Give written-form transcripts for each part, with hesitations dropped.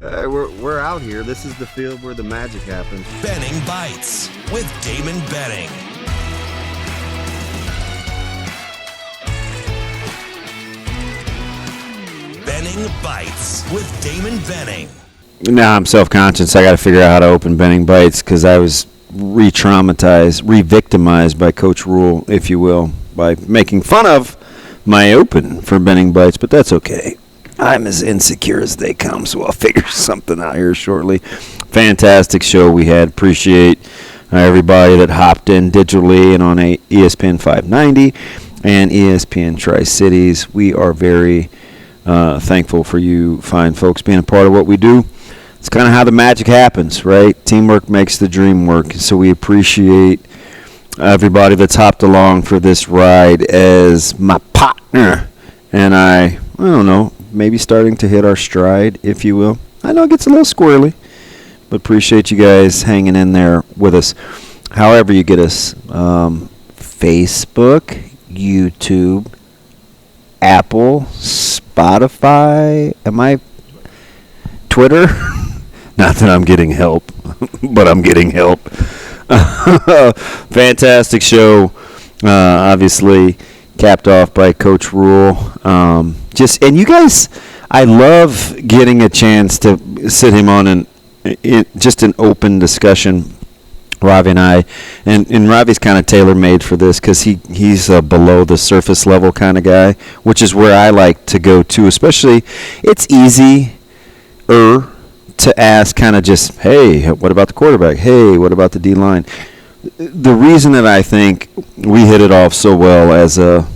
We're out here. This is the field where the magic happens. Benning Bites with Damon Benning. Benning Bites with Damon Benning. Now I'm self-conscious. I got to figure out how to open Benning Bites because I was re-traumatized, re-victimized by Coach Rhule, if you will, by making fun of my open for Benning Bites, but that's okay. I'm as insecure as they come, so I'll figure something out here shortly. Fantastic show we had. Appreciate everybody that hopped in digitally and on ESPN 590 and ESPN Tri-Cities. We are very thankful for you fine folks being a part of what we do. It's kind of how the magic happens, right? Teamwork makes the dream work, so we appreciate everybody that's hopped along for this ride as my partner and I don't know, maybe starting to hit our stride, if you will. I know it gets a little squirrely, but appreciate you guys hanging in there with us. However you get us, Facebook, YouTube, Apple, Spotify, Twitter? Not that I'm getting help, but I'm getting help. Fantastic show, obviously capped off by Coach Rhule. And you guys, I love getting a chance to sit him on just an open discussion, Ravi and I. And Ravi's kind of tailor-made for this because he's a below the surface level kind of guy, which is where I like to go to. Especially, it's easier to ask kind of just, hey, what about the quarterback? Hey, what about the D-line? The reason that I think we hit it off so well as a,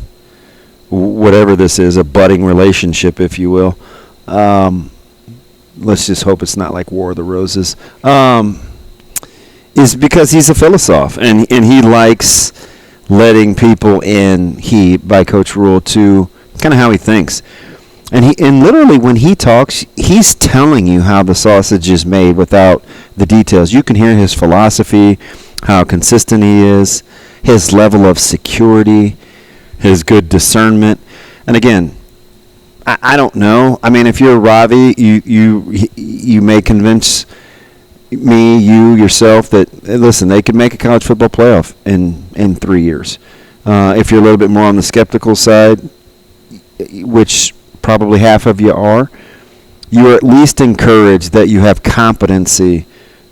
whatever this is, a budding relationship, if you will, let's just hope it's not like War of the Roses, is because he's a philosopher, and he likes letting people in, by Coach Rhule, to kind of how he thinks. And literally when he talks, he's telling you how the sausage is made without the details. You can hear his philosophy, how consistent he is, his level of security, his good discernment. And again, I don't know. I mean, if you're Ravi, you may convince me, yourself, that, listen, they could make a college football playoff in 3 years. If you're a little bit more on the skeptical side, which probably half of you are, you're at least encouraged that you have competency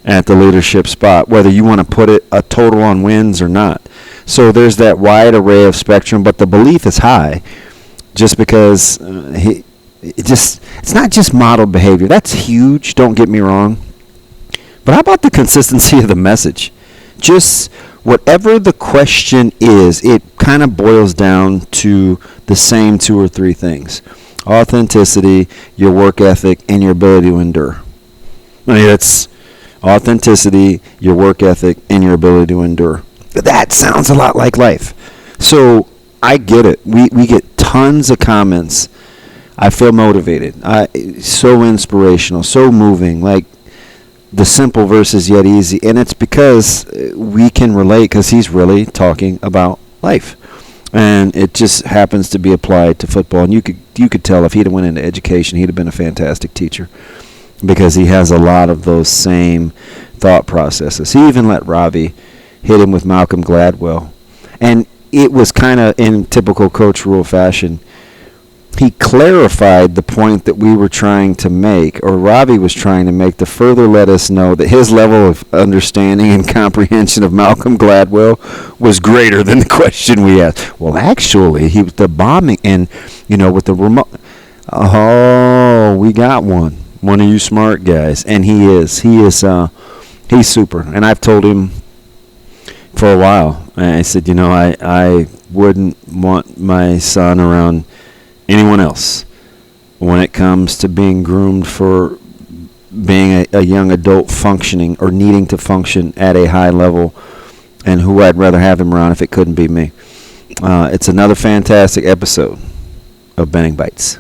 at the leadership spot, whether you want to put it a total on wins or not. So there's that wide array of spectrum, but the belief is high just because it's not just model behavior. That's huge, don't get me wrong. But how about the consistency of the message? Just whatever the question is, it kind of boils down to the same 2 or 3 things. Authenticity, your work ethic, and your ability to endure. I mean, it's authenticity, your work ethic, and your ability to endure. That sounds a lot like life. So I get it. We get tons of comments. I feel motivated. So inspirational, so moving, like the simple versus yet easy. And it's because we can relate because he's really talking about life. And it just happens to be applied to football. And you could tell if he'd have went into education, he'd have been a fantastic teacher because he has a lot of those same thought processes. He even let Ravi hit him with Malcolm Gladwell. And it was kind of in typical Coach Rhule fashion. He clarified the point that we were trying to make, or Ravi was trying to make, to further let us know that his level of understanding and comprehension of Malcolm Gladwell was greater than the question we asked. Well, actually, he was the bombing, and, with the remote. Oh, we got one of you smart guys, and he's super. And I've told him for a while, and I said, I wouldn't want my son around anyone else when it comes to being groomed for being a young adult functioning or needing to function at a high level, and who I'd rather have him around if it couldn't be me. It's another fantastic episode of Benning Bites.